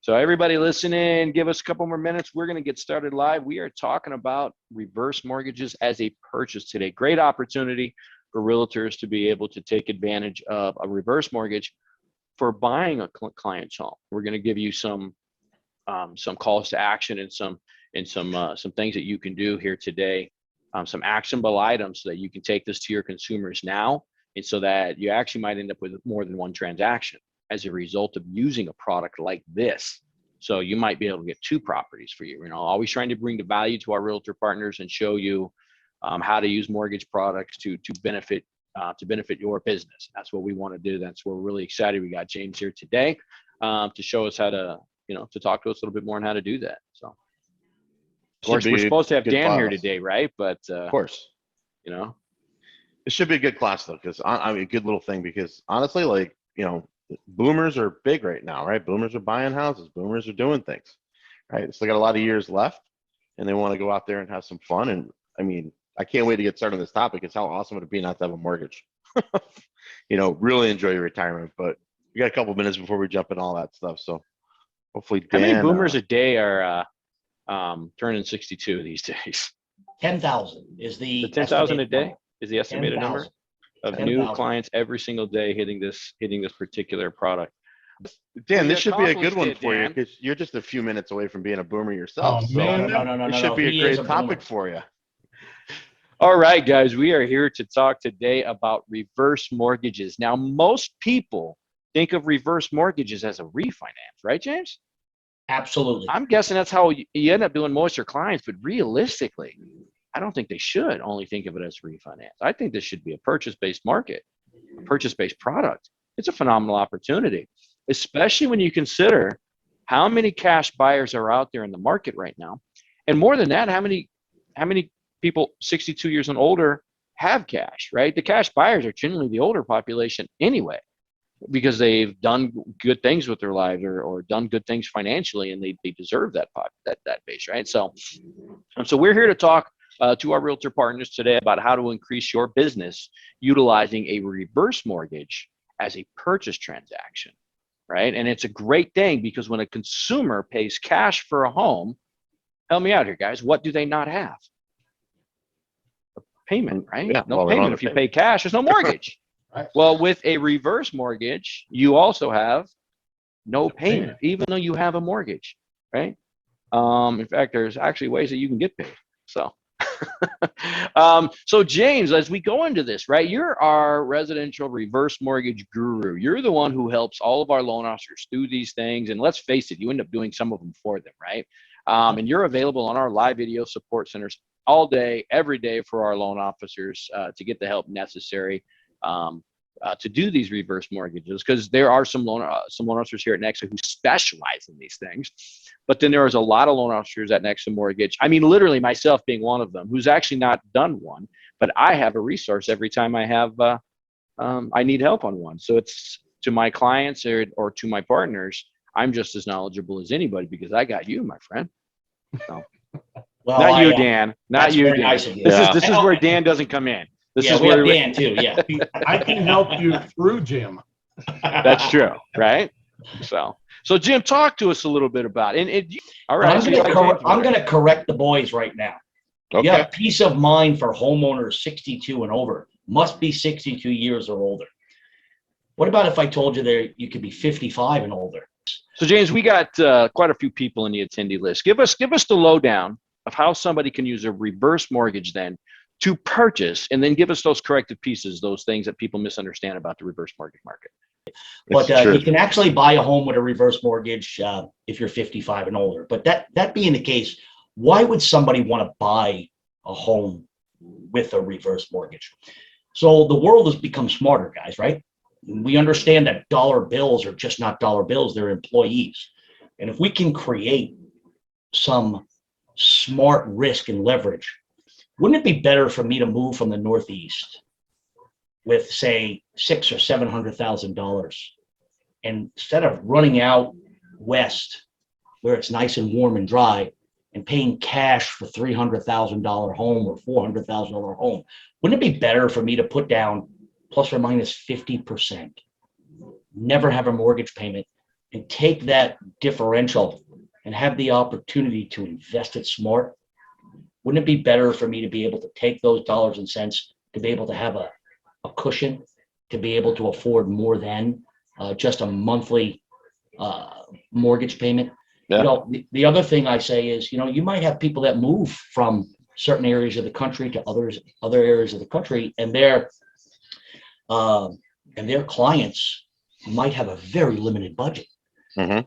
So everybody listening, give us a couple more minutes. We're going to get started live. We are talking about reverse mortgages as a purchase today. Great opportunity for realtors to be able to take advantage of a reverse mortgage for buying a client's home. We're going to give you some calls to action and some things that you can do here today, some actionable items so that you can take this to your consumers now, and so that you actually might end up with more than one transaction as a result of using a product like this. So you might be able to get two properties for you. Always trying to bring the value to our realtor partners and show you how to use mortgage products to benefit your business. That's what we want to do. That's what we're really excited. We got James here today to show us how to, to talk to us a little bit more on how to do that. So of course we're supposed to have Dan here today, right? But of course, it should be a good class though, because I mean, a good little thing, because honestly, like, boomers are big right now, right? Boomers are buying houses. Boomers are doing things, right? So they got a lot of years left, and they want to go out there and have some fun. And I mean, I can't wait to get started on this topic. It's how awesome would it be not to have a mortgage? Really enjoy your retirement. But we got a couple minutes before we jump in all that stuff. So hopefully, Dan, how many boomers a day are turning 62 these days? 10,000 is the 10,000 a day is the estimated 10, number of 10, new 000. clients every single day hitting this particular product. Dan, this should be a good one for you, because you're just a few minutes away from being a boomer yourself. Oh, man, no. It should be a great topic for you. All right, guys, we are here to talk today about reverse mortgages. Now, most people think of reverse mortgages as a refinance, right, James? Absolutely. I'm guessing that's how you end up doing most of your clients, but realistically, I don't think they should only think of it as refinance. I think this should be a purchase-based market, a purchase-based product. It's a phenomenal opportunity, especially when you consider how many cash buyers are out there in the market right now. And more than that, how many people 62 years and older have cash, right? The cash buyers are generally the older population anyway, because they've done good things with their lives or done good things financially, and they deserve that base, right? So we're here to talk to our realtor partners today about how to increase your business utilizing a reverse mortgage as a purchase transaction, right? And it's a great thing, because when a consumer pays cash for a home, help me out here, guys, what do they not have? A payment, right? Yeah, no payment. If you pay cash, there's no mortgage. Right. Well, with a reverse mortgage, you also have no payment, even though you have a mortgage, right? In fact, there's actually ways that you can get paid. So, so James, as we go into this, right, you're our residential reverse mortgage guru. You're the one who helps all of our loan officers do these things. And let's face it, you end up doing some of them for them, right? And you're available on our live video support centers all day, every day, for our loan officers to get the help necessary to do these reverse mortgages, because there are some loan officers here at Nexa who specialize in these things. But then there is a lot of loan officers at Nexa Mortgage, I mean, literally myself being one of them, who's actually not done one, but I have a resource every time I have I need help on one. So it's to my clients or to my partners, I'm just as knowledgeable as anybody, because I got you, my friend. So, Well, not you, Dan. Not you, Dan. Nice of you. This is where Dan doesn't come in. This is we where have Dan too. Yeah, I can help you through Jim. That's true, right? So Jim, talk to us a little bit about it. All right. I'm going to correct the boys right now. Okay. Yeah, peace of mind for homeowners 62 and over. Must be 62 years or older. What about if I told you that you could be 55 and older? So James, we got quite a few people in the attendee list. Give us the lowdown of how somebody can use a reverse mortgage then to purchase, and then give us those corrective pieces, those things that people misunderstand about the reverse mortgage market. But you can actually buy a home with a reverse mortgage if you're 55 and older. But that being the case, why would somebody want to buy a home with a reverse mortgage? So the world has become smarter, guys, right? We understand that dollar bills are just not dollar bills, they're employees. And if we can create some smart risk and leverage, wouldn't it be better for me to move from the Northeast with, say, $600,000 or $700,000, and instead of running out west where it's nice and warm and dry and paying cash for $300,000 home or $400,000 home, wouldn't it be better for me to put down plus or minus 50%, never have a mortgage payment, and take that differential and have the opportunity to invest it smart, wouldn't it be better for me to be able to take those dollars and cents to be able to have a cushion, to be able to afford more than just a monthly mortgage payment? Yeah. You know, the other thing I say is, you know, you might have people that move from certain areas of the country to other areas of the country, and their clients might have a very limited budget. Mhm.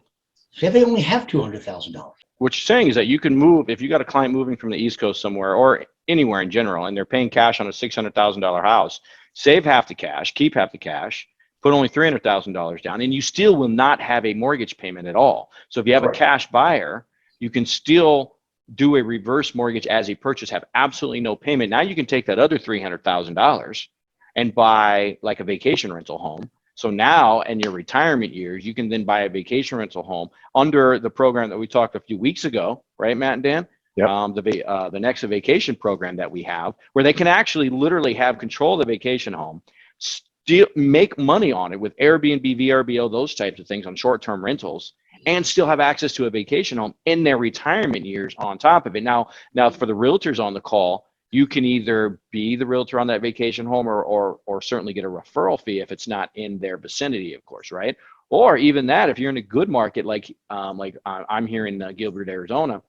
Say they only have $200,000. What you're saying is that you can move, if you got a client moving from the East Coast somewhere or anywhere in general, and they're paying cash on a $600,000 house, save half the cash, keep half the cash, put only $300,000 down, and you still will not have a mortgage payment at all. So if you have Correct. a cash buyer, you can still do a reverse mortgage as a purchase, have absolutely no payment. Now you can take that other $300,000 and buy like a vacation rental home. So now in your retirement years, you can then buy a vacation rental home under the program that we talked a few weeks ago, right, Matt and Dan? Yep. The Next Vacation program that we have, where they can actually literally have control of the vacation home, still make money on it with Airbnb, VRBO, those types of things on short-term rentals, and still have access to a vacation home in their retirement years on top of it. Now for the realtors on the call, you can either be the realtor on that vacation home or certainly get a referral fee if it's not in their vicinity, of course, right? Or even that, if you're in a good market, like I'm here in Gilbert, Arizona,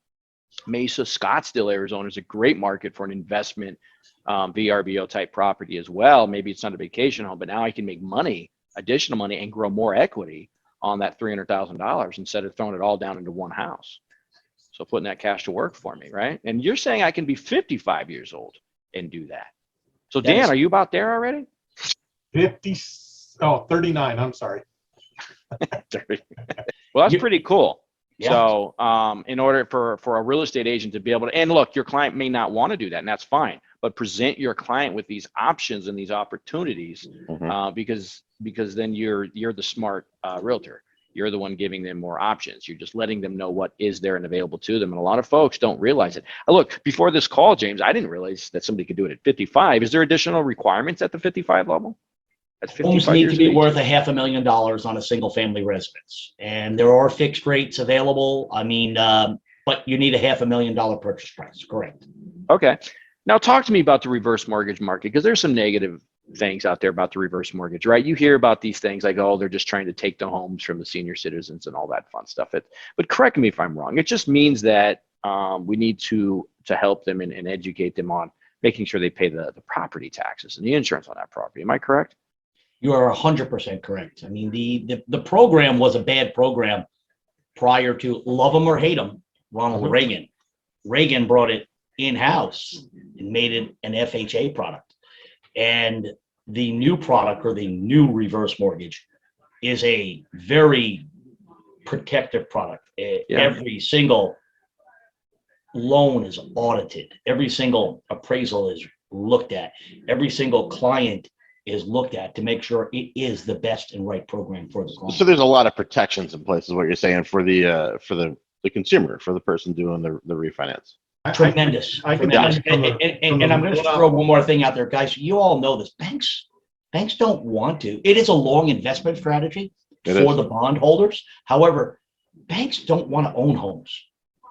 Mesa, Scottsdale, Arizona is a great market for an investment VRBO type property as well. Maybe it's not a vacation home, but now I can make money, additional money, and grow more equity on that $300,000 instead of throwing it all down into one house. So putting that cash to work for me, right? And you're saying I can be 55 years old and do that. So Dan, are you about there already? 39. I'm sorry. Well, that's pretty cool. Yeah. So in order for a real estate agent to be able to, and look, your client may not want to do that, and that's fine, but present your client with these options and these opportunities because then you're the smart realtor. You're the one giving them more options. You're just letting them know what is there and available to them. And a lot of folks don't realize it. Look, before this call, James, I didn't realize that somebody could do it at 55. Is there additional requirements at the 55 level? Homes need to be worth $500,000 on a single family residence. And there are fixed rates available. I mean, but you need a $500,000 purchase price, correct? Okay. Now talk to me about the reverse mortgage market, because there's some negative things out there about the reverse mortgage, right? You hear about these things like, oh, they're just trying to take the homes from the senior citizens and all that fun stuff. But correct me if I'm wrong. It just means that we need to help them and educate them on making sure they pay the property taxes and the insurance on that property. Am I correct? You are 100% correct. I mean, the program was a bad program prior to, love them or hate them, Ronald Reagan. Reagan brought it in-house and made it an FHA product. And the new product, or the new reverse mortgage, is a very protective product. Every single loan is audited. Every single appraisal is looked at. Every single client is looked at to make sure it is the best and right program for the client. So there's a lot of protections in place, is what you're saying, for the consumer, for the person doing the refinance. Tremendous. I can Tremendous. tell you And I'm going to throw one more thing out there, guys. You all know this. Banks don't want to. It is a long investment strategy for the bondholders. However, banks don't want to own homes.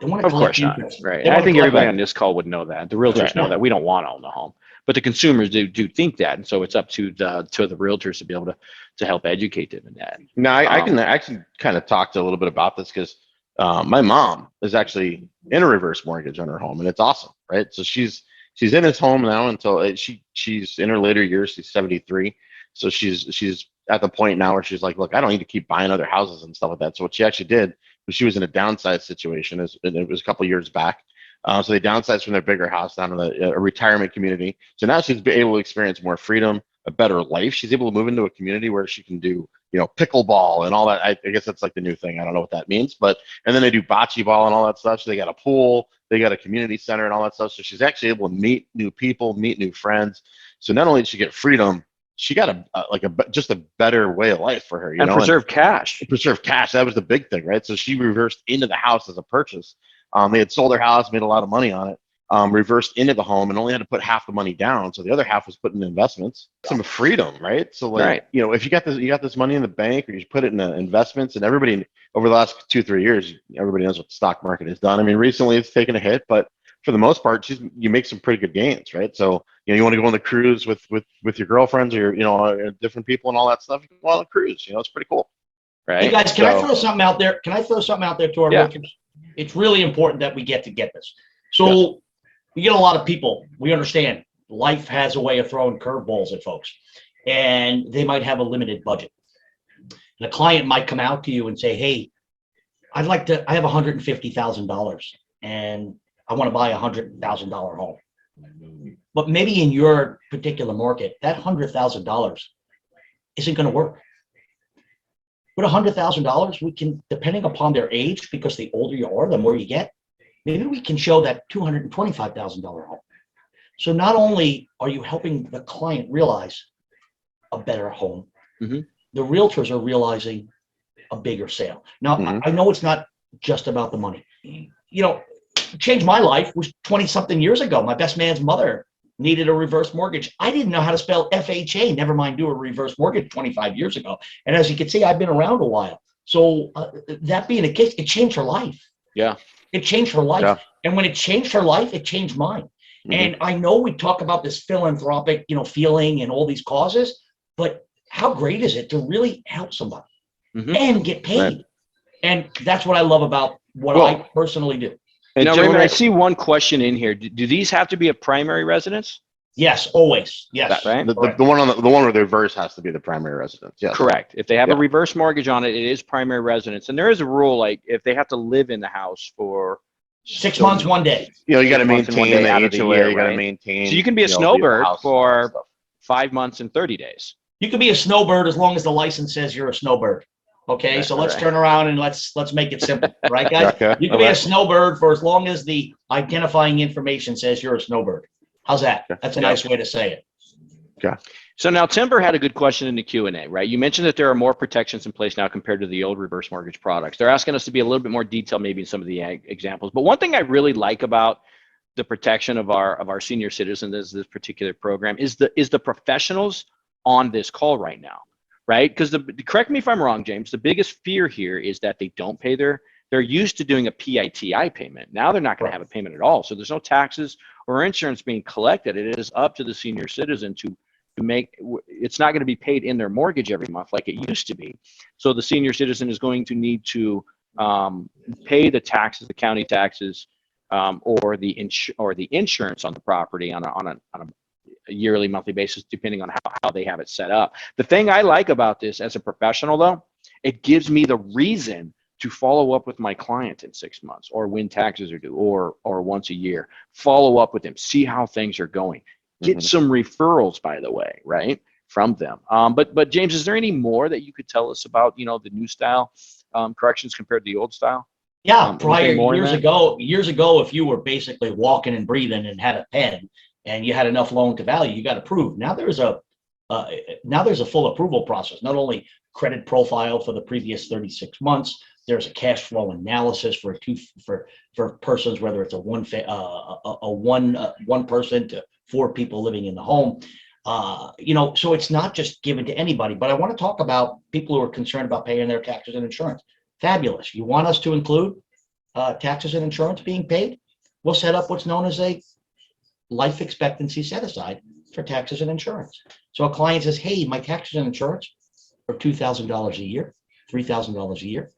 They want to collect interest. Right. And I think everybody on this call would know that. The realtors know that we don't want to own the home, but the consumers do think that, and so it's up to the realtors to be able to help educate them in that. Now, I can actually kind of talk to a little bit about this, because my mom is actually in a reverse mortgage on her home, and it's awesome, right? So she's in his home now until she's in her later years. She's 73, so she's at the point now where she's like, look, I don't need to keep buying other houses and stuff like that. So what she actually did was, she was in a downsize situation, and it was a couple of years back. So they downsized from their bigger house down to a retirement community. So now she's able to experience more freedom, a better life. She's able to move into a community where she can do, pickleball and all that. I guess that's like the new thing. I don't know what that means, and then they do bocce ball and all that stuff. So they got a pool, they got a community center and all that stuff. So she's actually able to meet new people, meet new friends. So not only did she get freedom, she got just a better way of life for her, and preserve cash. Preserve cash. That was the big thing, right? So she reversed into the house as a purchase. They had sold their house, made a lot of money on it, reversed into the home and only had to put half the money down, so the other half was put in investments. Some freedom, right? So like, Right. you know, if you got this money in the bank, or you put it in investments, and everybody over the last 2-3 years, everybody knows what the stock market has done. I mean, recently it's taken a hit, but for the most part, you make some pretty good gains, right? So, you know, you want to go on the cruise with your girlfriends, or, you know, different people and all that stuff. You can go on the cruise, you know, it's pretty cool. Right. Hey guys, can I throw something out there? Can I throw something out there to our realtors? It's really important that we get this. So we get a lot of people. We understand life has a way of throwing curveballs at folks, and they might have a limited budget. And a client might come out to you and say, "Hey, I have $150,000 and I want to buy a $100,000 home." But maybe in your particular market, that $100,000 isn't going to work. With $100,000, we can, depending upon their age, because the older you are, the more you get, maybe we can show that $225,000 home. So not only are you helping the client realize a better home, the realtors are realizing a bigger sale. Now, I know it's not just about the money. You know, changed my life was 20-something years ago. My best man's mother needed a reverse mortgage. I didn't know how to spell FHA, never mind do a reverse mortgage 25 years ago. And as you can see, I've been around a while. So that being the case, it changed her life. Yeah. It changed her life. Yeah. And when it changed her life, it changed mine. And I know we talk about this philanthropic, you know, feeling and all these causes, but how great is it to really help somebody and get paid? Right. And that's what I love about what I personally do. And now, Raymond, I see one question in here. Do these have to be a primary residence? Yes, always. Yes. That, right? The one with the reverse has to be the primary residence. Yes. Correct. If they have a reverse mortgage on it, it is primary residence. And there is a rule, like if they have to live in the house for 6 months, 1 day. You know, you got to 6 months and 1 maintain day the out of the HOA. year, You got to right? maintain. So you can be a snowbird for 5 months and 30 days. You can be a snowbird as long as the license says you're a snowbird. Okay, so let's turn around and let's make it simple, right, guys? Okay. You can be a snowbird for as long as the identifying information says you're a snowbird. How's that? That's a nice way to say it. Okay. So now Timber had a good question in the Q&A, right? You mentioned that there are more protections in place now compared to the old reverse mortgage products. They're asking us to be a little bit more detailed maybe in some of the examples. But one thing I really like about the protection of our senior citizens, this particular program, is the professionals on this call right now. Right? Because correct me if I'm wrong, James, the biggest fear here is that they don't pay they're used to doing a PITI payment. Now they're not going to have a payment at all. So there's no taxes or insurance being collected. It is up to the senior citizen to make, it's not going to be paid in their mortgage every month like it used to be. So the senior citizen is going to need to pay the taxes, the county taxes, or the insurance on the property on a yearly, monthly basis, depending on how they have it set up. The thing I like about this as a professional, though, it gives me the reason to follow up with my client in 6 months, or when taxes are due, or once a year. Follow up with them, see how things are going. Get some referrals, by the way, right, from them. But James, is there any more that you could tell us about, you know, the new style corrections compared to the old style? Yeah, prior years ago, if you were basically walking and breathing and had a pen, and you had enough loan to value, you got approved. Now there's a full approval process. Not only credit profile for the previous 36 months, there's a cash flow analysis for persons, whether it's a one person to 4 people living in the home. You know, so it's not just given to anybody. But I want to talk about people who are concerned about paying their taxes and insurance. Fabulous. You want us to include taxes and insurance being paid? We'll set up what's known as a life expectancy set aside for taxes and insurance. So a client says, hey, my taxes and insurance are $2,000 a year, $3,000 a year.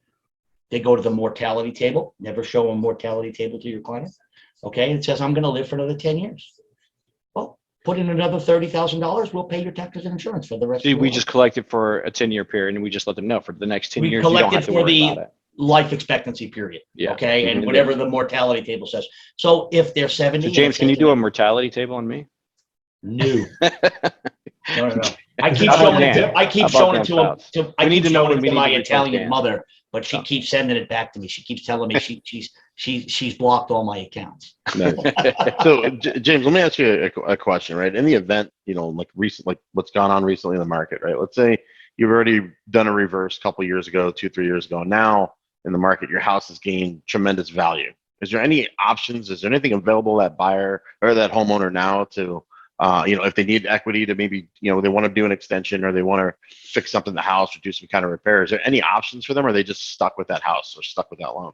They go to the mortality table. Never show a mortality table to your client. Okay, and it says, I'm going to live for another 10 years. Well, put in another $30,000. We'll pay your taxes and insurance for the rest of your life. We just collect it for a 10-year period, and we just let them know for the next 10 years, you don't have to worry about it. Life expectancy period. Yeah. Okay. And whatever the mortality table says. So if they're 70. So James, can you do a mortality table on me? No. No. I keep showing it to my Italian mother, but she keeps sending it back to me. She keeps telling me she's blocked all my accounts. So James, let me ask you a question, right? In the event, you know, like what's gone on recently in the market, right? Let's say you've already done a reverse a couple years ago, 2-3 years ago. Now in the market, your house has gained tremendous value, Is there any options? Is there anything available to that buyer or that homeowner now to, if they need equity to maybe, they want to do an extension or they want to fix something in the house or do some kind of repair? Is there any options for them, or are they just stuck with that house or stuck with that loan?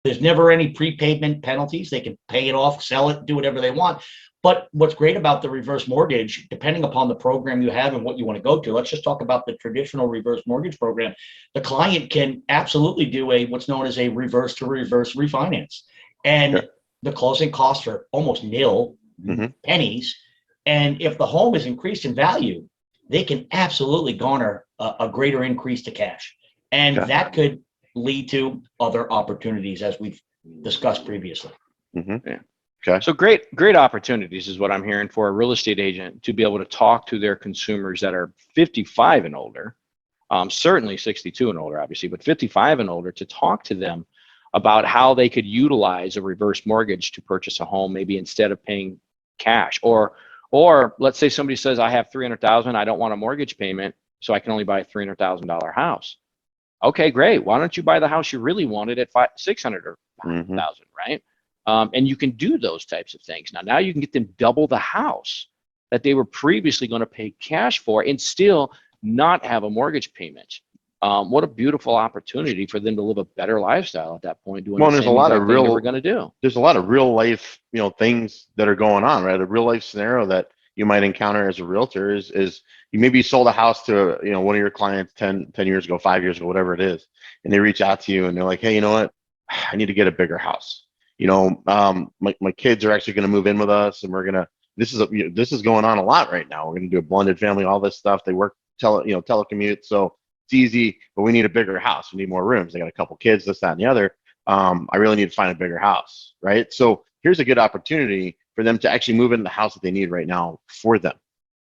There's never any prepayment penalties. They can pay it off, sell it, do whatever they want. But what's great about the reverse mortgage, depending upon the program you have and what you want to go to, let's just talk about the traditional reverse mortgage program. The client can absolutely do what's known as a reverse to reverse refinance. And Sure. the closing costs are almost nil, pennies. And if the home is increased in value, they can absolutely garner a greater increase to cash. And Okay. that could lead to other opportunities, as we've discussed previously. Yeah. Okay. So great opportunities is what I'm hearing for a real estate agent to be able to talk to their consumers that are 55 and older, certainly 62 and older, obviously, but 55 and older, to talk to them about how they could utilize a reverse mortgage to purchase a home, maybe instead of paying cash. Or let's say somebody says, I have $300,000, I don't want a mortgage payment, so I can only buy a $300,000 house. Okay, great. Why don't you buy the house you really wanted at $600,000 or $500,000, right? And you can do those types of things. Now you can get them double the house that they were previously going to pay cash for and still not have a mortgage payment. What a beautiful opportunity for them to live a better lifestyle at that point, doing the There's same a lot of exact thing they real, were going to do. there's a lot of real life, things that are going on, right? A real life scenario that you might encounter as a realtor is you maybe sold a house to, one of your clients 10 years ago, 5 years ago, whatever it is. And they reach out to you and they're like, hey, you know what? I need to get a bigger house. My kids are actually going to move in with us, and this is going on a lot right now. We're going to do a blended family, all this stuff. They work telecommute, so it's easy, but we need a bigger house. We need more rooms. They got a couple kids, this, that, and the other. I really need to find a bigger house, right? So here's a good opportunity for them to actually move into the house that they need right now for them,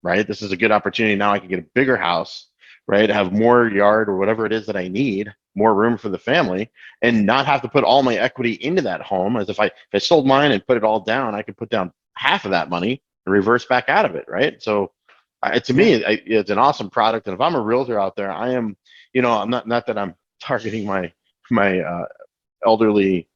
right? This is a good opportunity. Now I can get a bigger house, right? Have more yard or whatever it is that I need, more room for the family, and not have to put all my equity into that home. As if I sold mine and put it all down, I could put down half of that money and reverse back out of it, right? So to me, it's an awesome product. And if I'm a realtor out there, I am, I'm not that I'm targeting my elderly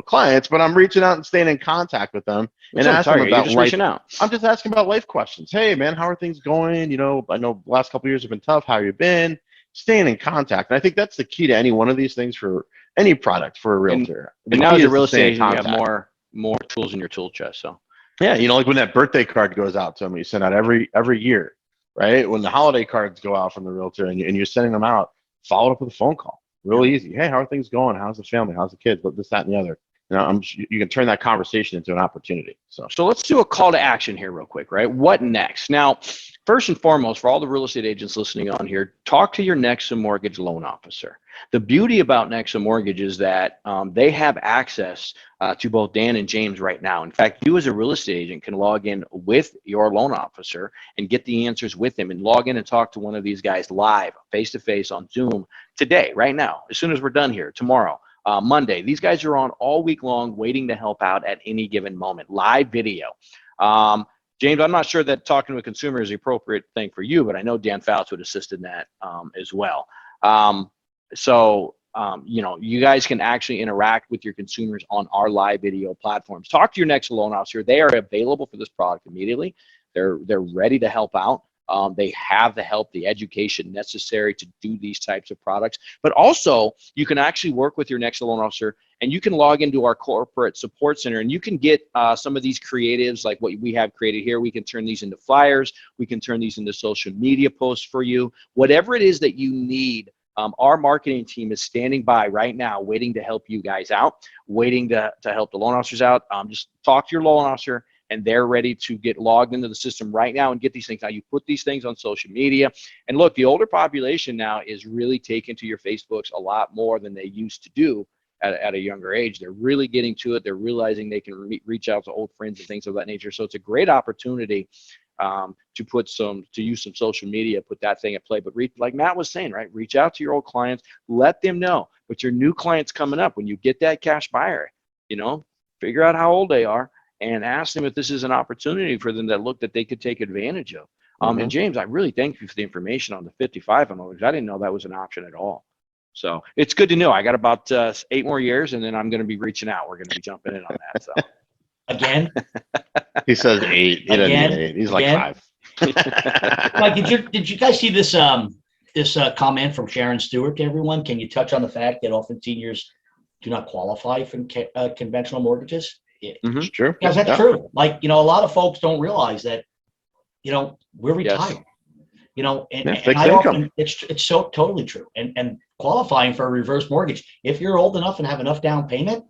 clients, but I'm reaching out and staying in contact with them and asking them about life. I'm just asking about life questions. Hey man, how are things going? I know the last couple of years have been tough. How you been? Staying in contact. And I think that's the key to any one of these things for any product for a realtor. And now as a real estate agent, you have more tools in your tool chest. So yeah, like when that birthday card goes out to them, you send out every year, right? When the holiday cards go out from the realtor and you're sending them out, follow up with a phone call. Real easy. Hey, how are things going? How's the family? How's the kids? But this, that, and the other. You can turn that conversation into an opportunity. So let's do a call to action here real quick, right? What next? Now, first and foremost, for all the real estate agents listening on here, talk to your Nexa Mortgage loan officer. The beauty about Nexa Mortgage is that they have access to both Dan and James right now. In fact, you as a real estate agent can log in with your loan officer and get the answers with him and log in and talk to one of these guys live, face-to-face on Zoom today, right now, as soon as we're done here, tomorrow. Monday. These guys are on all week long waiting to help out at any given moment. Live video. James, I'm not sure that talking to a consumer is the appropriate thing for you, but I know Dan Fouts would assist in that as well. You guys can actually interact with your consumers on our live video platforms. Talk to your Nexa loan officer. They are available for this product immediately. They're ready to help out. They have the help, the education necessary to do these types of products. But also, you can actually work with your Nexa loan officer, and you can log into our corporate support center, and you can get some of these creatives like what we have created here. We can turn these into flyers. We can turn these into social media posts for you. Whatever it is that you need, our marketing team is standing by right now, waiting to help you guys out, waiting to help the loan officers out. Just talk to your loan officer, and they're ready to get logged into the system right now and get these things. Now, you put these things on social media. And look, the older population now is really taking to your Facebooks a lot more than they used to do at a younger age. They're really getting to it. They're realizing they can reach out to old friends and things of that nature. So it's a great opportunity to use some social media, put that thing at play. But like Matt was saying, right, reach out to your old clients, let them know. But your new clients coming up, when you get that cash buyer, figure out how old they are, and ask them if this is an opportunity for them that they could take advantage of. And James, I really thank you for the information on the 55 and older. I didn't know that was an option at all. So it's good to know. I got about 8 more years, and then I'm going to be reaching out. We're going to be jumping in on that. So Again, He says 8. He doesn't Again? mean 8. He's Again? like 5. Mike, did you guys see this comment from Sharon Stewart to everyone? Can you touch on the fact that often seniors do not qualify for conventional mortgages? Mhm. It's true. Because that's Yeah. true. Like, a lot of folks don't realize that, we're Yes. retired. And, Yeah, and fixed I income. often, it's so totally true. And qualifying for a reverse mortgage, if you're old enough and have enough down payment,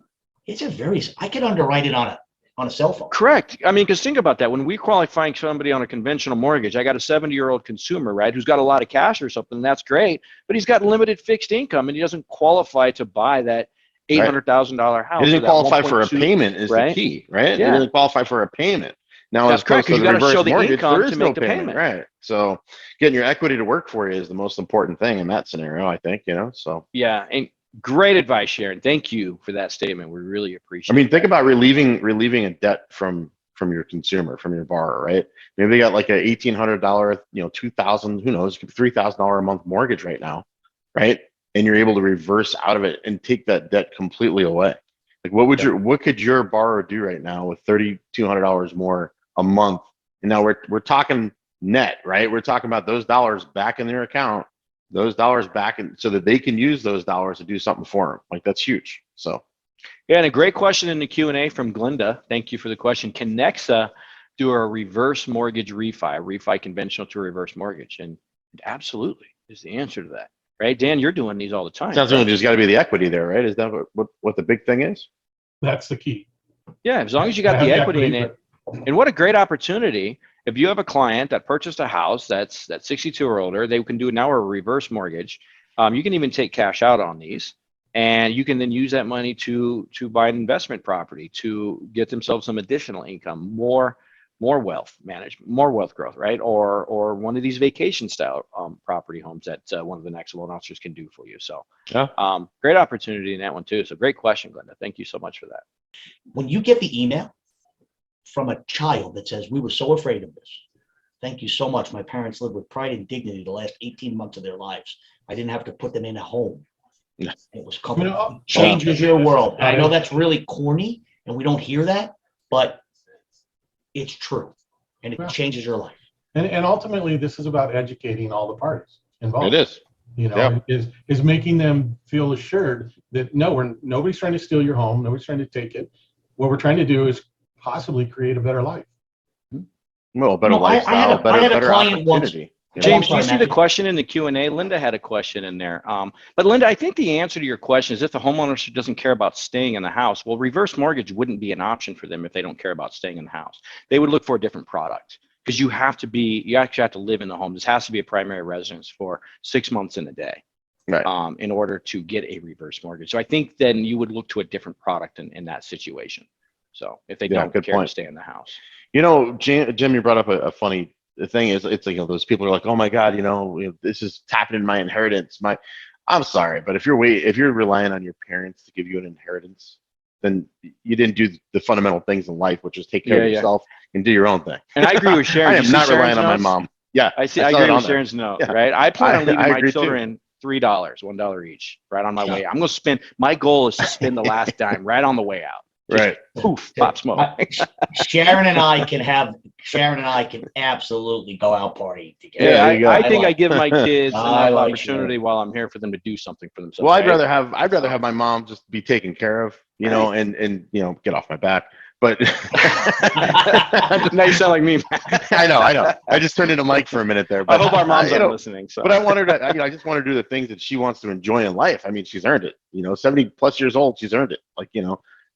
I could underwrite it on a cell phone. Correct. I mean, because think about that. When we qualify somebody on a conventional mortgage, I got a 70-year-old consumer, right, who's got a lot of cash or something. That's great, but he's got limited fixed income, and he doesn't qualify to buy that $800,000 house. He doesn't or that qualify for a 1.2, payment is right? the key, right? He Yeah. doesn't qualify for a payment. Now, That's as correct, opposed to 'cause the you gotta reverse show the mortgage, income there to is no make the payment, right? So getting your equity to work for you is the most important thing in that scenario, I think, so. Yeah, and great advice, Sharon. Thank you for that statement. We really appreciate I mean, it. think about relieving a debt from your consumer, from your borrower, right? Maybe they got like a $1,800, $2,000, who knows, $3,000 a month mortgage right now, right? And you're able to reverse out of it and take that debt completely away. Like, what could your borrower do right now with $3,200 more a month? And now we're talking net, right? We're talking about those dollars back in their account, those dollars back so that they can use those dollars to do something for them. Like, that's huge. So. Yeah, and a great question in the Q&A from Glinda. Thank you for the question. Can Nexa do a reverse mortgage refi conventional to reverse mortgage? And absolutely is the answer to that, right? Dan, you're doing these all the time. Sounds like there's got to be the equity there, right? Is that what the big thing is? That's the key. Yeah, as long as you got the equity in it. And what a great opportunity. If you have a client that purchased a house that's 62 or older, they can do now a reverse mortgage. You can even take cash out on these. And you can then use that money to buy an investment property to get themselves some additional income, more wealth management, more wealth growth, right? Or one of these vacation style property homes that one of the next loan officers can do for you. So great opportunity in that one too. So great question, Glenda. Thank you so much for that. When you get the email from a child that says, "We were so afraid of this. Thank you so much. My parents lived with pride and dignity the last 18 months of their lives. I didn't have to put them in a home. Yeah. It was comfortable." It Changes your world. And I know that's really corny and we don't hear that, but it's true. And it changes your life. And ultimately, this is about educating all the parties involved. It is. Is making them feel assured that nobody's trying to steal your home, nobody's trying to take it. What we're trying to do is possibly create a better life. Well, better lifestyle, I had a better client once. opportunity. James, do you see the question in the Q&A? Linda had a question in there. But Linda, I think the answer to your question is if the homeowner doesn't care about staying in the house, well, reverse mortgage wouldn't be an option for them if they don't care about staying in the house. They would look for a different product because you actually have to live in the home. This has to be a primary residence for 6 months in a day, right? In order to get a reverse mortgage. So I think then you would look to a different product in that situation. So if they don't care to stay in the house. Jim, you brought up a funny thing. It's like, those people are like, oh my God, this is tapping in my inheritance. I'm sorry, but if you're relying on your parents to give you an inheritance, then you didn't do the fundamental things in life, which is take care of yourself and do your own thing. And I agree with Sharon. I am not relying on my mom. Yeah, I agree with Sharon's note, right? I plan on leaving my children $3, $1 each, right on my way out. I'm going to spend. My goal is to spend the last dime right on the way out. Right. Poof, pop smoke. Sharon and I can absolutely go out partying together. Yeah, I think I give my kids enough opportunity while I'm here for them to do something for themselves. Well, I'd rather have my mom just be taken care of, and get off my back. But now you sound like me. I know. I just turned into Mike for a minute there. But I hope our moms aren't listening. So. But I want her to. I just want her to do the things that she wants to enjoy in life. I mean, she's earned it. 70+ years old, she's earned it.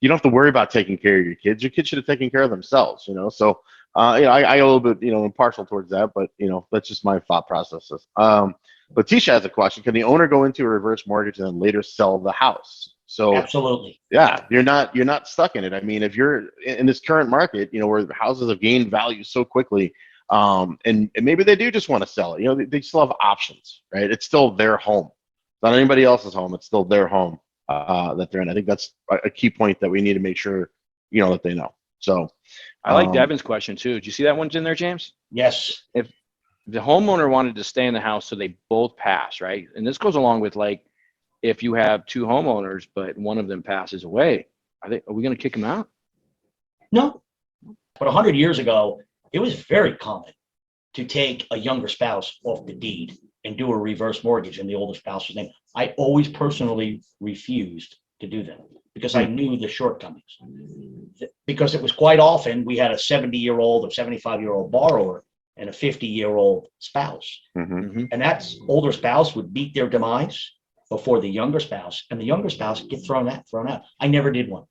You don't have to worry about taking care of your kids. Your kids should have taken care of themselves, So, I a little bit, impartial towards that, but, that's just my thought processes. But Tisha has a question. Can the owner go into a reverse mortgage and then later sell the house? So absolutely. Yeah, you're not stuck in it. I mean, if you're in this current market, where houses have gained value so quickly, and maybe they do just want to sell it, they still have options, right? It's still their home. It's not anybody else's home. It's still their home. That they're in. I think that's a key point that we need to make sure, that they know. So I like Devin's question too. Did you see that one's in there, James? Yes. If the homeowner wanted to stay in the house so they both pass, right? And this goes along with if you have two homeowners, but one of them passes away, are we going to kick them out? No. But 100 years ago, it was very common to take a younger spouse off the deed and do a reverse mortgage in the older spouse's name. I always personally refused to do that because I knew the shortcomings. Because it was quite often we had a 70-year-old or 75-year-old borrower and a 50-year-old spouse. Mm-hmm. And that older spouse would meet their demise before the younger spouse, and the younger spouse get thrown out. I never did one.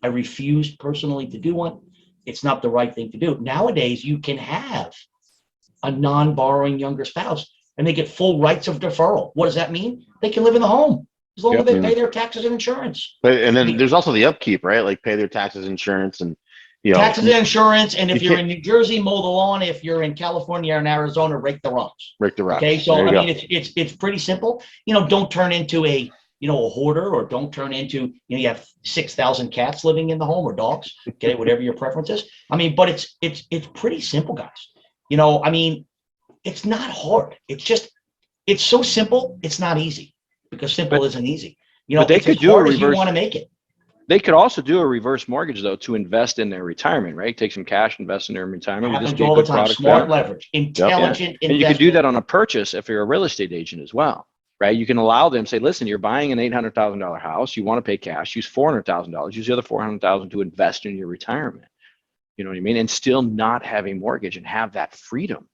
I refused personally to do one. It's not the right thing to do. Nowadays, you can have a non-borrowing younger spouse and they get full rights of deferral. What does that mean? They can live in the home as long as they pay their taxes and insurance. And then there's also the upkeep, right? Like pay their taxes, insurance, and taxes and insurance. And if you're in New Jersey, mow the lawn. If you're in California or in Arizona, rake the rocks. Okay, so I mean, it's pretty simple. Don't turn into a hoarder, or don't turn into you have 6,000 cats living in the home or dogs. Okay, whatever your preference is. I mean, but it's pretty simple, guys. I mean, it's not hard. It's so simple. It's not easy because simple isn't easy. But they could do a reverse. You want to make it. They could also do a reverse mortgage though to invest in their retirement, right? Take some cash, invest in their retirement. Happens all the time. Smart leverage, intelligent investment. And you could do that on a purchase if you're a real estate agent as well, right? You can allow them say, listen, you're buying an $800,000 house. You want to pay cash. Use $400,000. Use the other $400,000 to invest in your retirement. You know what I mean? And still not have a mortgage and have that freedom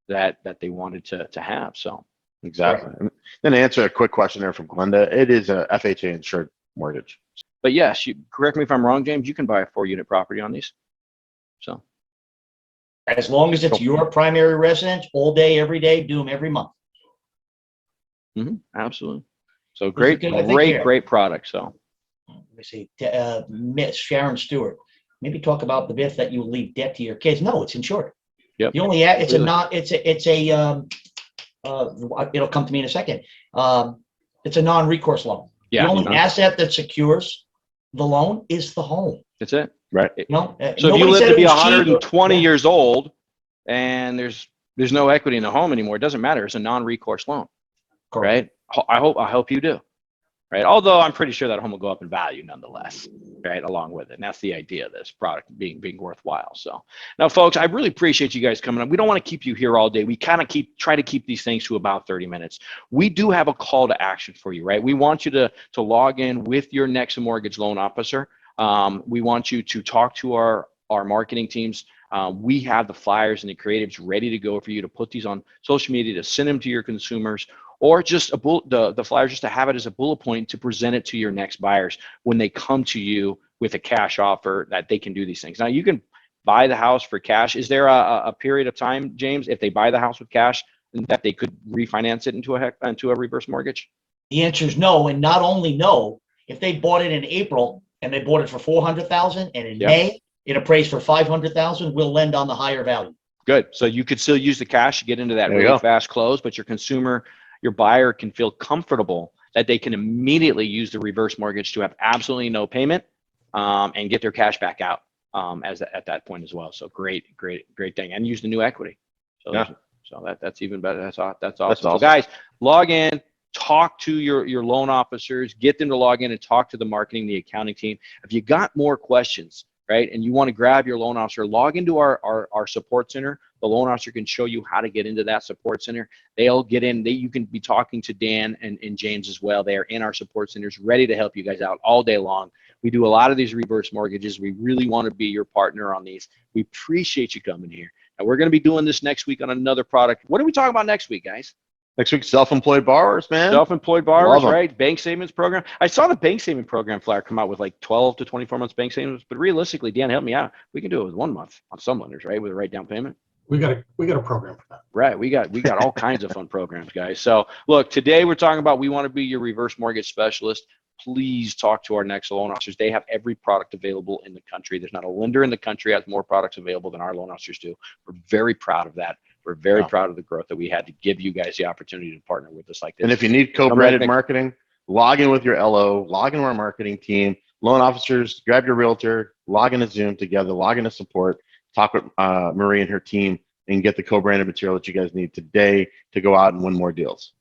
that they wanted to have. So exactly. Right. Then to answer a quick question there from Glenda, it is a FHA insured mortgage. But yes, correct me if I'm wrong, James, you can buy a 4-unit property on these. So as long as it's your primary residence, all day, every day, do them every month. Absolutely. So great product. So let me see, Miss Sharon Stewart, maybe talk about the myth that you leave debt to your kids. No, it's insured. Yep. You only it's it'll come to me in a second. It's a non-recourse loan. Yeah, the only asset that secures the loan is the home. That's it. Right. So if you live to be 120 years old and there's no equity in the home anymore, it doesn't matter. It's a non-recourse loan. Correct. Right. I hope you do. Right. Although I'm pretty sure that home will go up in value nonetheless, right, along with it. And that's the idea of this product being worthwhile. So now, folks, I really appreciate you guys coming up. We don't want to keep you here all day. We kind of try to keep these things to about 30 minutes. We do have a call to action for you, right? We want you to log in with your next mortgage loan officer. We want you to talk to our marketing teams. We have the flyers and the creatives ready to go for you to put these on social media, to send them to your consumers, or just the flyers just to have it as a bullet point to present it to your next buyers when they come to you with a cash offer that they can do these things. Now, you can buy the house for cash. Is there a period of time, James, if they buy the house with cash, that they could refinance it into a reverse mortgage? The answer is no. And not only no, if they bought it in April and they bought it for $400,000 and in May it appraised for $500,000, we'll lend on the higher value. Good. So you could still use the cash to get into that really fast close, but your buyer can feel comfortable that they can immediately use the reverse mortgage to have absolutely no payment and get their cash back out at that point as well. So great thing, and use the new equity. So that's even better. That's awesome. So guys, log in, talk to your loan officers, get them to log in and talk to the marketing, the accounting team. If you got more questions, right, and you want to grab your loan officer, log into our support center. The loan officer can show you how to get into that support center. They'll get in. You can be talking to Dan and James as well. They are in our support centers, ready to help you guys out all day long. We do a lot of these reverse mortgages. We really want to be your partner on these. We appreciate you coming here. And we're going to be doing this next week on another product. What are we talking about next week, guys? Next week, self-employed borrowers, man. Self-employed borrowers, right? Bank savings program. I saw the bank saving program flyer come out with like 12 to 24 months bank savings, but realistically, Dan, help me out. We can do it with 1 month on some lenders, right? With a right down payment. We got a program for that. Right. We got all kinds of fun programs, guys. So look, today we're talking about we want to be your reverse mortgage specialist. Please talk to our next loan officers. They have every product available in the country. There's not a lender in the country that has more products available than our loan officers do. We're very proud of that. We're very proud of the growth that we had to give you guys the opportunity to partner with us like this. And if you need co-branded marketing, log in with your LO, log into our marketing team, loan officers, grab your realtor, log into Zoom together, log into support, talk with Marie and her team, and get the co-branded material that you guys need today to go out and win more deals.